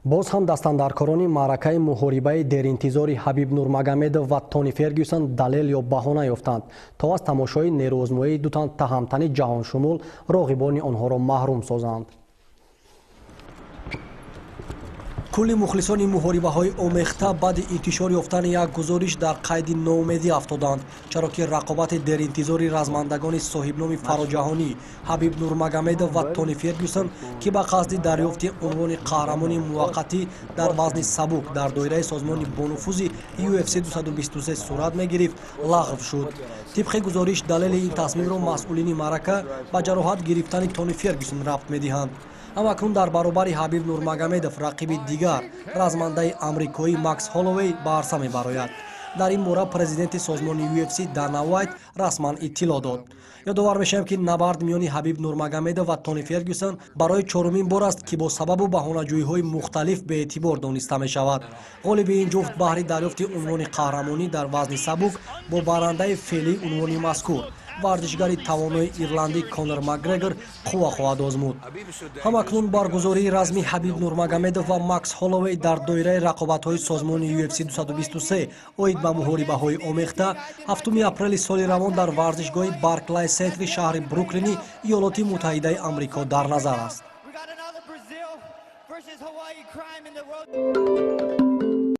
боз ҳам дастандаркорони маъракаи муҳорибаи деринтизори Ҳабиб Нурмагомедов ва Тони Фергюсон далел ё баҳона ёфтанд, то аз тамошои нерӯозмоии ду тан таҳамтани ҷаҳоншумул роғибони онҳоро маҳрум созанд. кулли мухлисони муҳорибаҳои омехта баъди интишор ёфтани як гузориш дар қайди ноумедӣ афтоданд, чаро ки рақобати деринтизори размандагони соҳибноми фароҷаҳонӣ Ҳабиб Нурмагомедов ва Тони Фергюсон, ки ба қасди дарёфти унвони қаҳрамони муваққатӣ дар вазни сабук дар доираи созмони бонуфузи UFC 223 сурат мегирифт, лағв шуд. тибқи гузориш далели ин тасмимро масъулини маърака ба ҷароҳат гирифтани Тони Фергюсон рабт медиҳанд. ҳамакнун дар баробари Ҳабиб Нурмагомедов рақиби дигар размандаи амрикоӣ Макс Холлоуей ба арса мебарояд. дар ин бора президенти созмони UFC Дана Вайт расман иттилоъ дод. ёдовар мешавем ки набард миёни Ҳабиб Нурмагомедов ва Тони Фергюсон барои чорумин бор аст ки бо сабабу баҳонаҷӯиҳои мухталиф беэътибор дониста мешавад. ғолиби ин ҷуфт баҳри дарёфти унвони қаҳрамонӣ дар вазни сабук бо барандаи феълии унвони мазкур варзишгари тавонои ирландӣ Конор Макгрегор қувва хоҳад озмуд. ҳамакнун баргузории разми Ҳабиб Нурмагомедов ва Макс Холлоуей дар доираи рақобатҳои созмони UFC 223 оид ба муҳорибаҳои омехта 7 апрели соли равон дар варзишгоҳи Барклай Сентри шаҳри Бруклини Иёлоти Муттаҳидаи Амрико дар назар аст.